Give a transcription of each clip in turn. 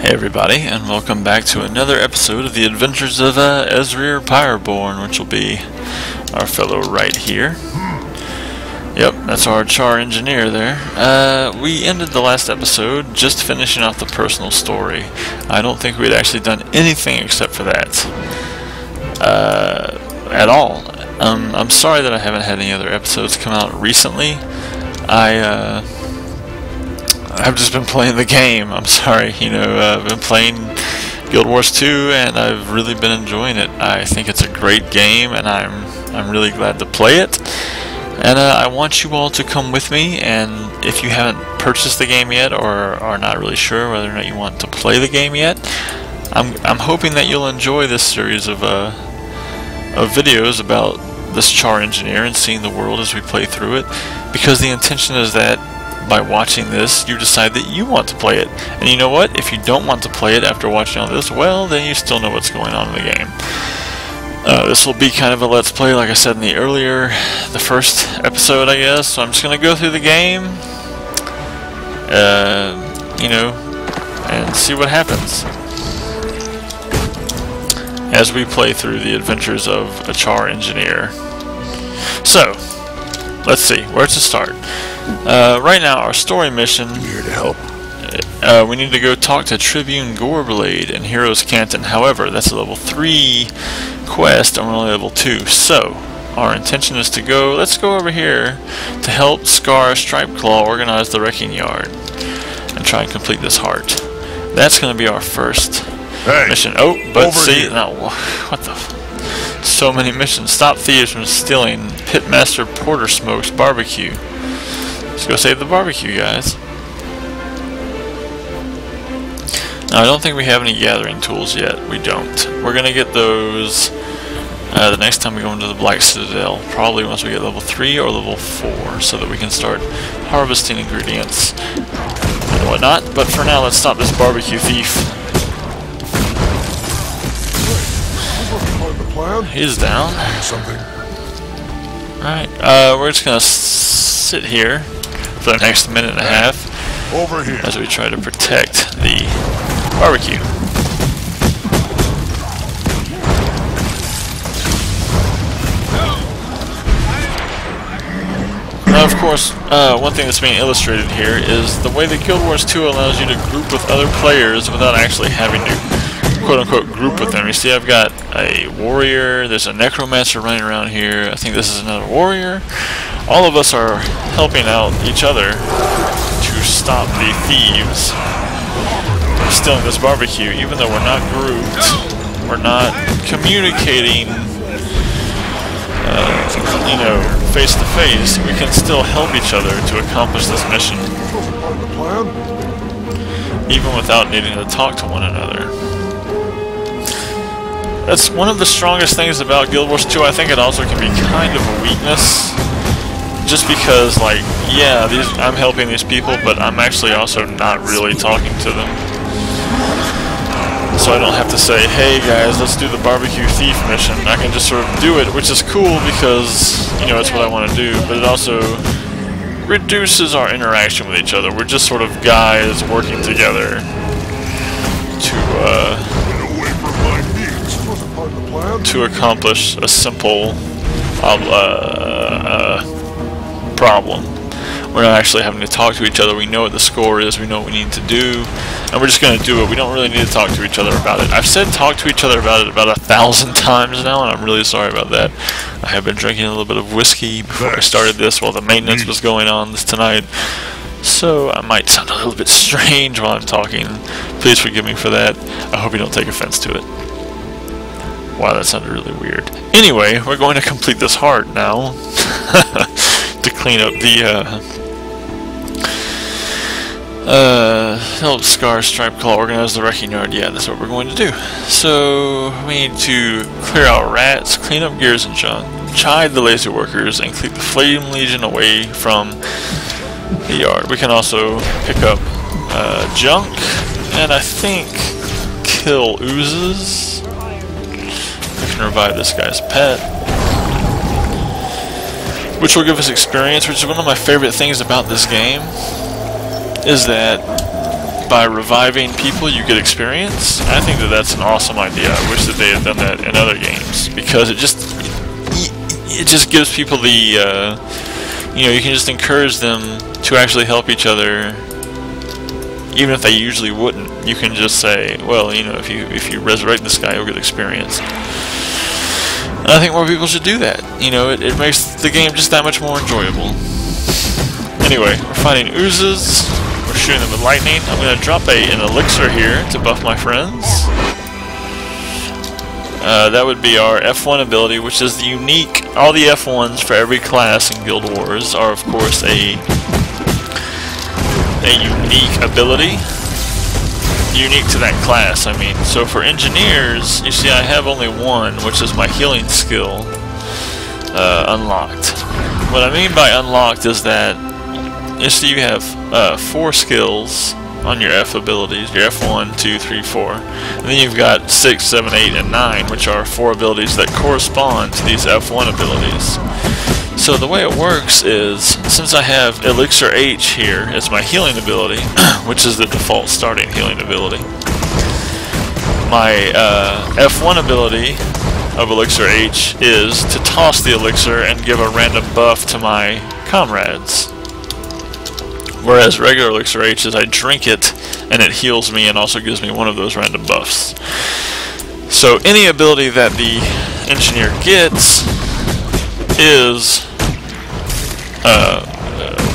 Hey everybody, and welcome back to another episode of the Adventures of Ezrir Pyreborn, which will be our fellow right here. Yep, that's our char engineer there. We ended the last episode just finishing off the personal story. I don't think we'd actually done anything except for that. At all. I'm sorry that I haven't had any other episodes come out recently. I've just been playing the game. I'm sorry, I've been playing Guild Wars 2 and I've really been enjoying it. I think it's a great game and I'm really glad to play it. And I want you all to come with me, and if you haven't purchased the game yet or are not really sure whether or not you want to play the game yet, I'm hoping that you'll enjoy this series of videos about this char engineer and seeing the world as we play through it, because the intention is that by watching this, you decide that you want to play it. And you know what? If you don't want to play it after watching all this, well, then you still know what's going on in the game. This will be kind of a let's play, like I said in the first episode, I guess. So I'm just going to go through the game, and see what happens as we play through the adventures of a char engineer. So, let's see, where to start. Right now, our story mission, I'm here to help. We need to go talk to Tribune Goreblade in Heroes Canton. However, that's a level 3 quest, and we're only level 2. So, our intention is to go, let's go over here to help Scar Stripeclaw organize the wrecking yard and try and complete this heart. That's going to be our first mission. Oh, but see, now, what the so many missions. Stop thieves from stealing. Pitmaster Porter smokes barbecue. Let's go save the barbecue, guys. Now, I don't think we have any gathering tools yet. We don't. We're going to get those the next time we go into the Black Citadel. Probably once we get level 3 or level 4, so that we can start harvesting ingredients and whatnot. But for now, let's stop this barbecue thief. He's down. Alright, we're just going to sit here for the next minute and a half over here as we try to protect the barbecue. Now, of course, one thing that's being illustrated here is the way that Guild Wars 2 allows you to group with other players without actually having to quote-unquote group with them. You see, I've got a warrior, there's a necromancer running around here, I think this is another warrior. All of us are helping out each other to stop the thieves from stealing this barbecue, even though we're not grouped, we're not communicating, face to face. We can still help each other to accomplish this mission, even without needing to talk to one another. That's one of the strongest things about Guild Wars 2. I think it also can be kind of a weakness, just because, like, yeah, I'm helping these people, but I'm actually also not really talking to them. So I don't have to say, hey guys, let's do the barbecue thief mission. I can just sort of do it, which is cool because, it's what I want to do, but it also reduces our interaction with each other. We're just sort of guys working together to accomplish a simple problem. We're not actually having to talk to each other. We know what the score is, we know what we need to do, and we're just going to do it. We don't really need to talk to each other about it. I've said talk to each other about it about 1,000 times now, and I'm really sorry about that. I have been drinking a little bit of whiskey before I started this while the maintenance was going on tonight, so I might sound a little bit strange while I'm talking. Please forgive me for that. I hope you don't take offense to it. Wow, that sounded really weird. Anyway, we're going to complete this heart now to clean up the help Scar Stripeclaw organize the wrecking yard. Yeah, that's what we're going to do. So we need to clear out rats, clean up gears and junk, chide the lazy workers, and keep the Flame Legion away from the yard. We can also pick up junk, and I think kill oozes. We can revive this guy's pet, which will give us experience, which is one of my favorite things about this game, is that by reviving people you get experience. I think that that's an awesome idea. I wish that they had done that in other games, because it just gives people the you know, you can just encourage them to actually help each other, even if they usually wouldn't. You can just say, well, you know, if you resurrect this guy, you'll get experience. And I think more people should do that. You know, it makes the game just that much more enjoyable. Anyway, we're fighting oozes. We're shooting them with lightning. I'm going to drop an elixir here to buff my friends. That would be our F1 ability, which is the unique. All the F1s for every class in Guild Wars are, of course, a unique ability. Unique to that class, I mean. So for engineers, you see I have only one, which is my healing skill, unlocked. What I mean by unlocked is that you see you have 4 skills on your F abilities, your F1, 2, 3, 4. And then you've got 6, 7, 8, and 9, which are 4 abilities that correspond to these F1 abilities. So the way it works is, since I have Elixir H here as my healing ability, which is the default starting healing ability, my F1 ability of Elixir H is to toss the elixir and give a random buff to my comrades. Whereas regular Elixir H is I drink it and it heals me and also gives me one of those random buffs. So any ability that the engineer gets is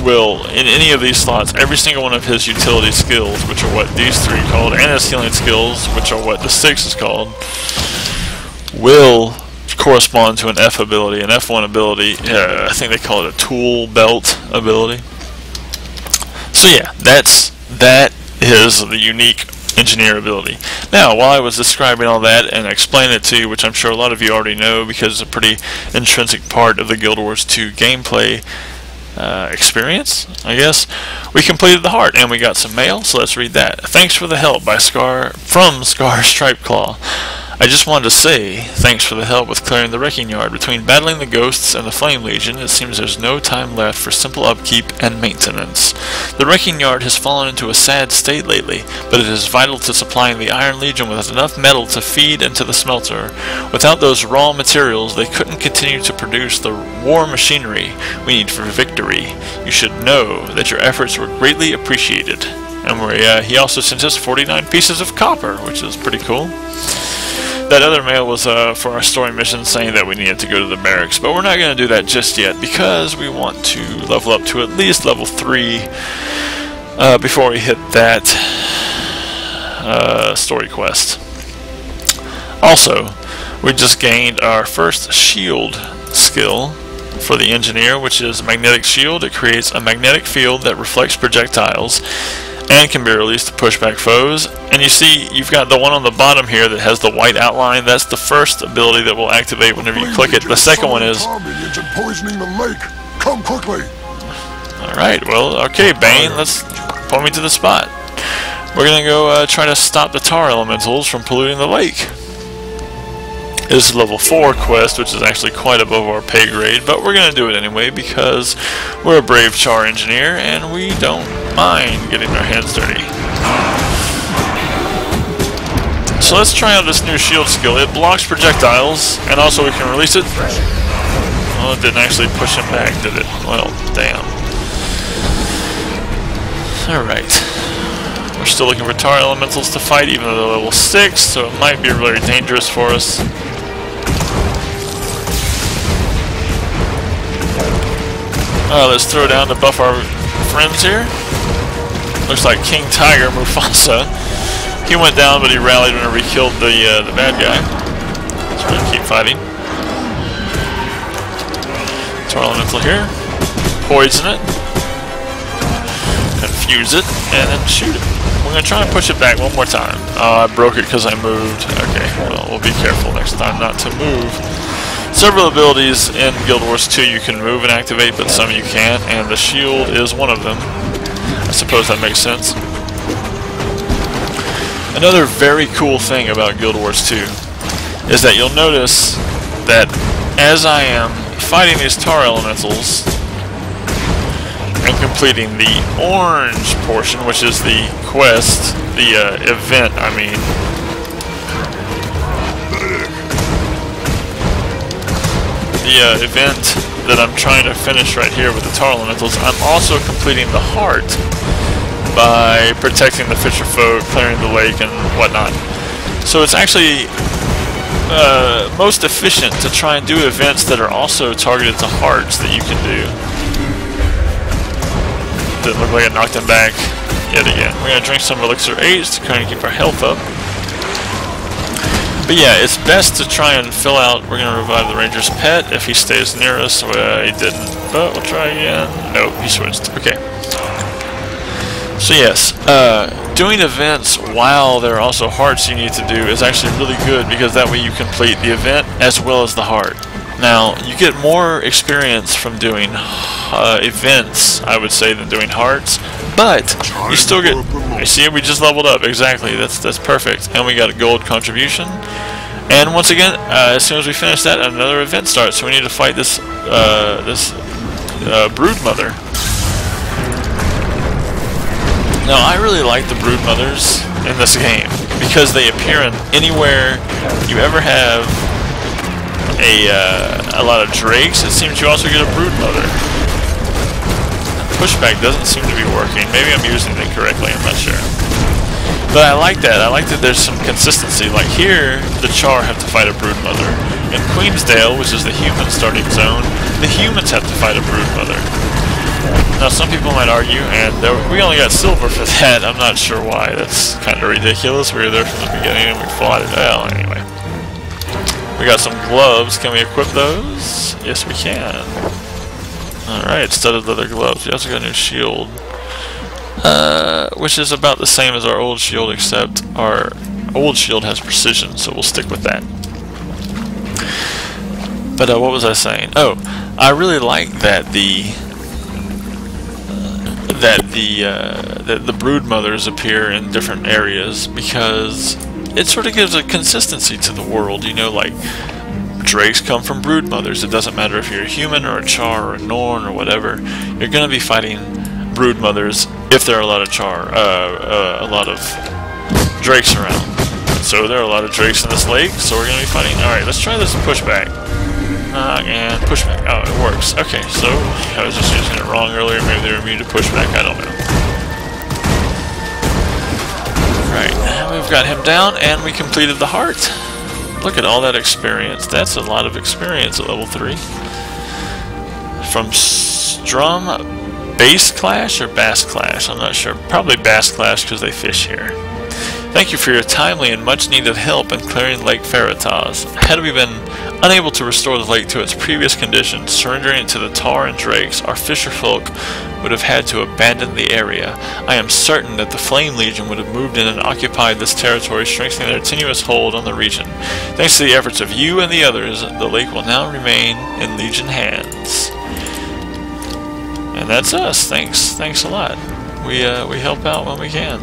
will, in any of these slots, every single one of his utility skills, which are what these 3 are called, and his healing skills, which are what the 6 is called, will correspond to an F ability, an F1 ability. I think they call it a tool belt ability. So yeah, that is the unique engineer ability. Now, while I was describing all that and explaining it to you, which I'm sure a lot of you already know because it's a pretty intrinsic part of the Guild Wars 2 gameplay experience, I guess, we completed the heart and we got some mail, so let's read that. Thanks for the help from Scar Stripeclaw. I just wanted to say thanks for the help with clearing the wrecking yard. Between battling the ghosts and the Flame Legion, it seems there's no time left for simple upkeep and maintenance. The wrecking yard has fallen into a sad state lately, but it is vital to supplying the Iron Legion with enough metal to feed into the smelter. Without those raw materials, they couldn't continue to produce the war machinery we need for victory. You should know that your efforts were greatly appreciated. And he also sent us 49 pieces of copper, which is pretty cool. That other mail was for our story mission saying that we needed to go to the barracks, but we're not going to do that just yet because we want to level up to at least level 3 before we hit that story quest. Also, we just gained our first shield skill for the engineer, which is magnetic shield. It creates a magnetic field that reflects projectiles and can be released to push back foes. And you see, you've got the one on the bottom here that has the white outline. That's the first ability that will activate whenever you click it. The second one is poisoning the lake. Come quickly. Alright, well, okay, Bane, let's point me to the spot. We're gonna go try to stop the tar elementals from polluting the lake. This is level 4 quest, which is actually quite above our pay grade, but we're going to do it anyway because we're a brave char engineer and we don't mind getting our hands dirty. So let's try out this new shield skill. It blocks projectiles and also we can release it. Well, it didn't actually push him back, did it? Well, damn. Alright. We're still looking for tar elementals to fight even though they're level 6, so it might be really dangerous for us. Let's throw down to buff our friends here. Looks like King Tiger Mufasa. He went down, but he rallied whenever he killed the bad guy. So we're gonna keep fighting. Tar elemental here. Poison it. Confuse it, and then shoot it. We're gonna try and push it back one more time. Oh, I broke it because I moved. Okay, well, we'll be careful next time not to move. Several abilities in Guild Wars 2 you can move and activate, but some you can't, and the shield is one of them. I suppose that makes sense. Another very cool thing about Guild Wars 2 is that you'll notice that as I am fighting these tar elementals, and completing the orange portion, which is the quest, the event, I mean. The event that I'm trying to finish right here with the tar elementals, I'm also completing the heart by protecting the fisher folk, clearing the lake, and whatnot. So it's actually most efficient to try and do events that are also targeted to hearts that you can do. Didn't look like it knocked him back yet again. We're going to drink some Elixir H to kind of keep our health up. But yeah, it's best to try and fill out. We're going to revive the ranger's pet if he stays near us. He didn't, but we'll try again. Nope, he switched. Okay. So yes, doing events while there are also hearts you need to do is actually really good, because that way you complete the event as well as the heart. Now, you get more experience from doing events, I would say, than doing hearts, but you still get... You see, we just leveled up. Exactly, that's perfect. And we got a gold contribution. And once again, as soon as we finish that, another event starts. So we need to fight this brood mother. Now, I really like the brood mothers in this game because they appear in anywhere you ever have a lot of drakes. It seems you also get a brood mother. Pushback doesn't seem to be working. Maybe I'm using it correctly, I'm not sure. But I like that. I like that there's some consistency. Like here, the Char have to fight a brood mother. In Queensdale, which is the human starting zone, the humans have to fight a brood mother. Now some people might argue, and we only got silver for that. I'm not sure why. That's kind of ridiculous. We were there from the beginning and we fought it. Well, anyway. We got some gloves. Can we equip those? Yes, we can. Alright, studded leather gloves. We also got a new shield. Which is about the same as our old shield, except our old shield has precision, so we'll stick with that. But what was I saying? Oh, I really like that the brood mothers appear in different areas, because it sort of gives a consistency to the world. You know, like drakes come from brood mothers. It doesn't matter if you're a human or a Char or a Norn or whatever. You're going to be fighting brood mothers if there are a lot of a lot of drakes around. So there are a lot of drakes in this lake, so we're going to be fighting. Alright, let's try this pushback. And pushback. Oh, it works. Okay, so I was just using it wrong earlier. Maybe they were immune to pushback. I don't know. Right, we've got him down, and we completed the heart. Look at all that experience. That's a lot of experience at level 3. From Strum... Base Clash or Bass Clash? I'm not sure. Probably Bass Clash because they fish here. Thank you for your timely and much needed help in clearing Lake Ferritas. Had we been unable to restore the lake to its previous condition, surrendering it to the tar and drakes, our fisher folk would have had to abandon the area. I am certain that the Flame Legion would have moved in and occupied this territory, strengthening their tenuous hold on the region. Thanks to the efforts of you and the others, the lake will now remain in Legion hands. And that's us. Thanks a lot. We help out when we can.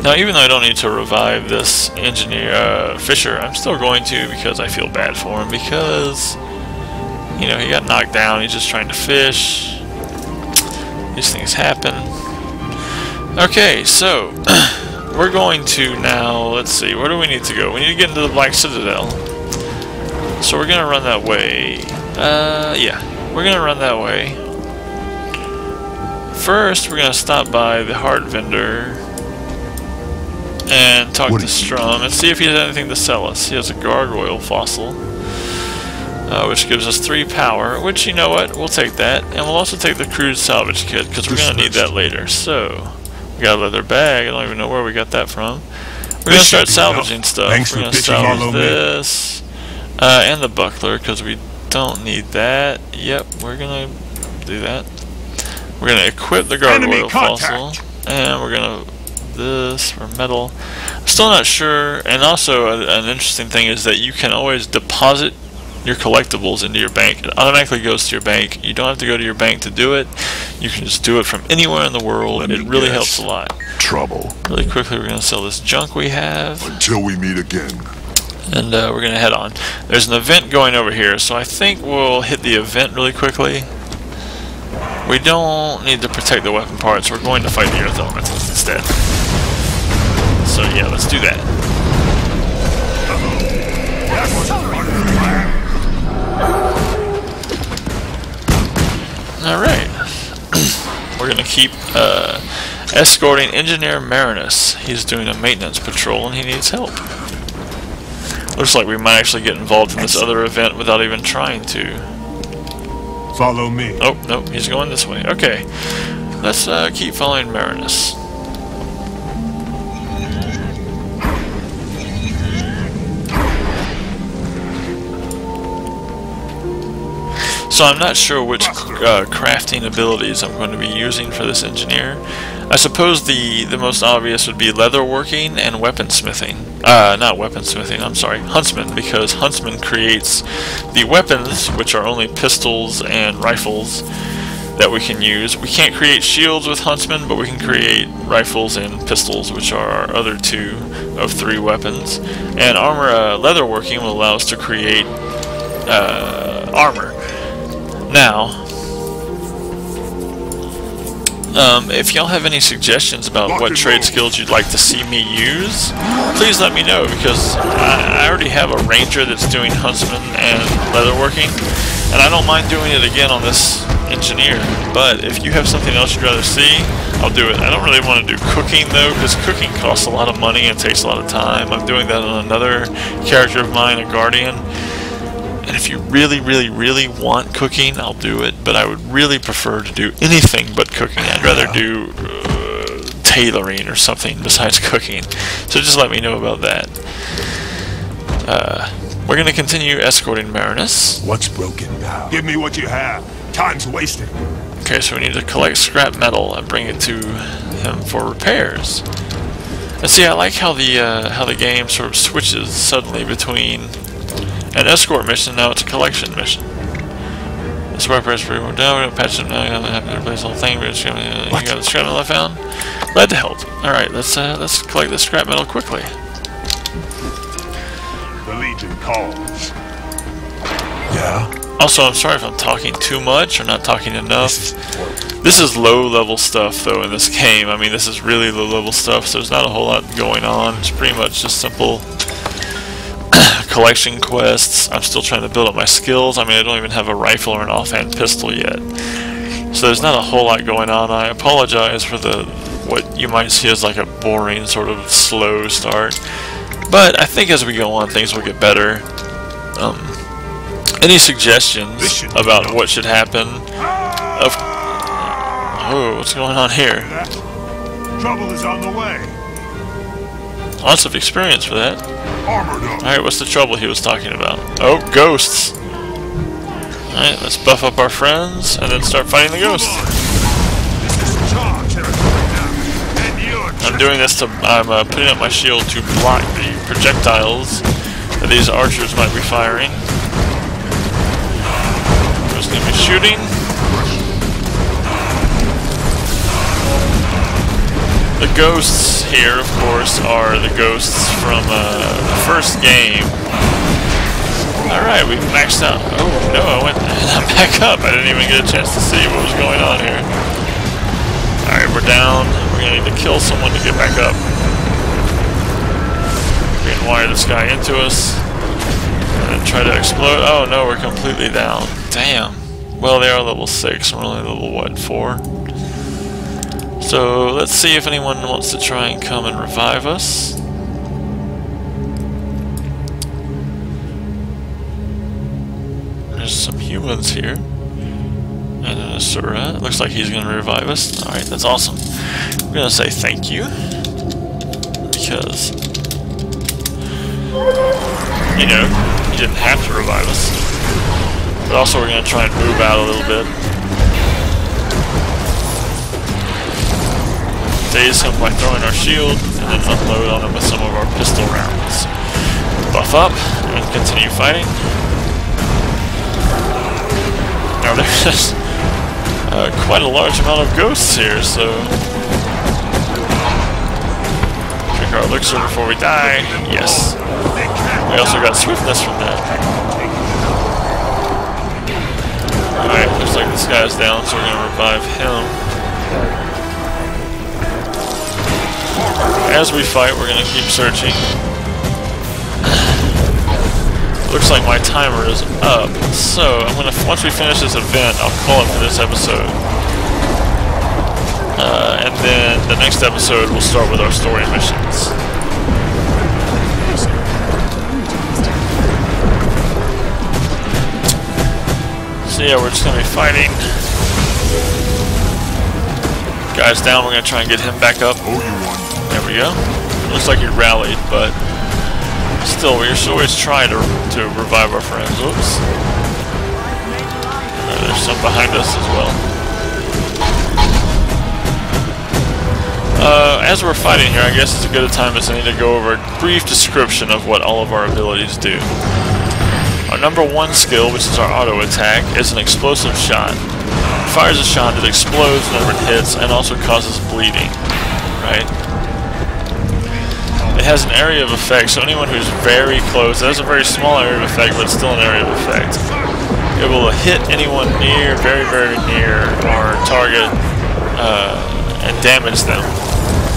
Now, even though I don't need to revive this engineer Fisher, I'm still going to, because I feel bad for him, because you know, he got knocked down. He's just trying to fish. These things happen. Okay, so we're going to now. Let's see. Where do we need to go? We need to get into the Black Citadel. So we're gonna run that way. Yeah. We're going to run that way. First, we're going to stop by the heart vendor and talk to Strum and see if he has anything to sell us. He has a gargoyle fossil, which gives us 3 power, which, you know what, we'll take that. And we'll also take the crude salvage kit, because we're going to need that later. So, we got a leather bag. I don't even know where we got that from. We're going to start salvaging stuff. We're going to salvage this, and the buckler, because we don't need that. Yep, we're gonna do that. We're gonna equip the gargoyle fossil, and we're gonna this for metal. I'm still not sure. And also, an interesting thing is that you can always deposit your collectibles into your bank. It automatically goes to your bank. You don't have to go to your bank to do it. You can just do it from anywhere in the world. It really helps a lot. Trouble. Really quickly, we're gonna sell this junk we have until we meet again. And we're going to head on. There's an event going over here, so I think we'll hit the event really quickly. We don't need to protect the weapon parts. We're going to fight the earth elementals instead. So yeah, let's do that. Alright. We're going to keep escorting Engineer Marinus. He's doing a maintenance patrol and he needs help. Looks like we might actually get involved in this other event without even trying to. Follow me. Oh, no, he's going this way. Okay. Let's keep following Marinus. So I'm not sure which crafting abilities I'm going to be using for this engineer. I suppose the most obvious would be leatherworking and weaponsmithing. Not weaponsmithing, I'm sorry, huntsman, because huntsman creates the weapons, which are only pistols and rifles that we can use. We can't create shields with huntsman, but we can create rifles and pistols, which are our other 2 of 3 weapons. And armor, leatherworking will allow us to create armor. Now, if y'all have any suggestions about what trade skills you'd like to see me use, please let me know, because I already have a ranger that's doing huntsman and leatherworking, and I don't mind doing it again on this engineer. But if you have something else you'd rather see, I'll do it. I don't really want to do cooking though, because cooking costs a lot of money and takes a lot of time. I'm doing that on another character of mine, a guardian. And if you really, really, really want cooking, I'll do it. But I would really prefer to do anything but cooking. I'd rather do tailoring or something besides cooking. So just let me know about that. We're going to continue escorting Marinus. What's broken now? Give me what you have. Time's wasting. Okay, so we need to collect scrap metal and bring it to him for repairs. And see, I like how the game sort of switches suddenly between an escort mission, now it's a collection mission. This weapon is pretty more down, we don't patch it now, you don't have to replace the whole thing, you got the scrap metal I found? Glad to help. Alright, let's collect the scrap metal quickly. The Legion calls. Yeah? Also, I'm sorry if I'm talking too much or not talking enough. This is low-level stuff, though, in this game. I mean, this is really low-level stuff, so there's not a whole lot going on. It's pretty much just simple collection quests. I'm still trying to build up my skills. I mean, I don't even have a rifle or an offhand pistol yet. So there's not a whole lot going on. I apologize for what you might see as like a boring, sort of slow start. But I think as we go on, things will get better. Any suggestions about what should happen? Oh, what's going on here? Trouble is on the way. Lots of experience for that. Armored up. Alright, what's the trouble he was talking about? Oh, ghosts. Alright, let's buff up our friends and then start fighting the ghosts. I'm doing this I'm putting up my shield to block the projectiles that these archers might be firing. Who's going to be shooting? The ghosts here, of course, are the ghosts from the first game. Alright, we've maxed out. Oh, no, I went back up. I didn't even get a chance to see what was going on here. Alright, we're down. We're going to need to kill someone to get back up. We can wire this guy into us. And then try to explode. Oh, no, we're completely down. Damn. Well, they are level 6. We're only level, what, 4? So, let's see if anyone wants to try and come and revive us. There's some humans here. And an Asura. It looks like he's going to revive us. Alright, that's awesome. We're going to say thank you. Because, you know, he didn't have to revive us. But also we're going to try and move out a little bit. Daze him by throwing our shield, and then unload on him with some of our pistol rounds. Buff up, and continue fighting. Now there's quite a large amount of ghosts here, so drink our elixir before we die. Yes. We also got swiftness from that. Alright, looks like this guy's down, so we're gonna revive him. As we fight, we're gonna keep searching. Looks like my timer is up, so I'm gonna, once we finish this event, I'll call it for this episode. And then the next episode we'll start with our story missions. So yeah, we're just gonna be fighting. Guy's down, we're gonna try and get him back up. There we go. Looks like he rallied, but still, we should always try to revive our friends. Oops. There's some behind us as well. As we're fighting here, I guess it's as good a time as any to go over a brief description of what all of our abilities do. Our number 1 skill, which is our auto attack, is an explosive shot. It fires a shot that explodes whenever it hits and also causes bleeding. Right? It has an area of effect, so anyone who's very close, it has a very small area of effect, but it's still an area of effect. It will hit anyone near, very, very near our target and damage them,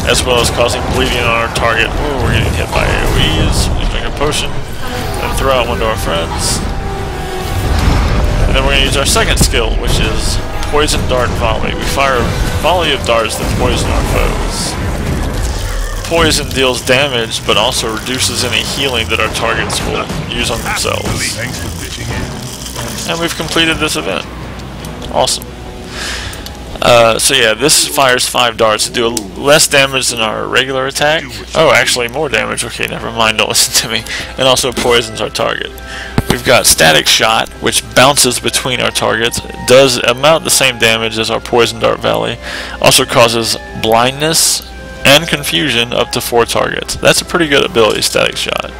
as well as causing bleeding on our target. Ooh, we're getting hit by AoEs. We drink a potion and throw out one to our friends. And then we're going to use our second skill, which is Poison Dart Volley. We fire a volley of darts that poison our foes. Poison deals damage, but also reduces any healing that our targets will use on themselves. And we've completed this event. Awesome. So yeah, this fires 5 darts to do less damage than our regular attack. Oh, actually more damage. Okay, never mind, don't listen to me. And also poisons our target. We've got Static Shot, which bounces between our targets. Does amount the same damage as our Poison Dart Volley. Also causes blindness and confusion up to 4 targets. That's a pretty good ability, Static Shot.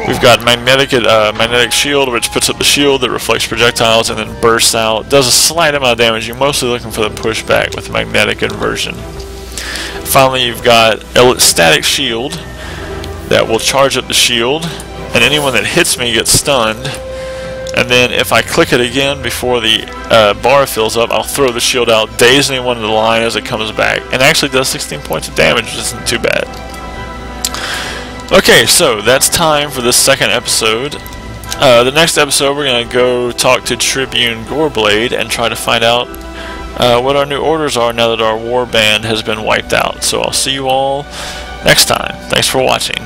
We've got Magnetic Shield, which puts up the shield that reflects projectiles and then bursts out. Does a slight amount of damage. You're mostly looking for the pushback with Magnetic Inversion. Finally, you've got Static Shield that will charge up the shield, and anyone that hits me gets stunned. And then if I click it again before the bar fills up, I'll throw the shield out, daze anyone in the line as it comes back, and actually does 16 points of damage, which isn't too bad. Okay, so that's time for this second episode. The next episode we're going to go talk to Tribune Goreblade and try to find out what our new orders are now that our war band has been wiped out. So I'll see you all next time. Thanks for watching.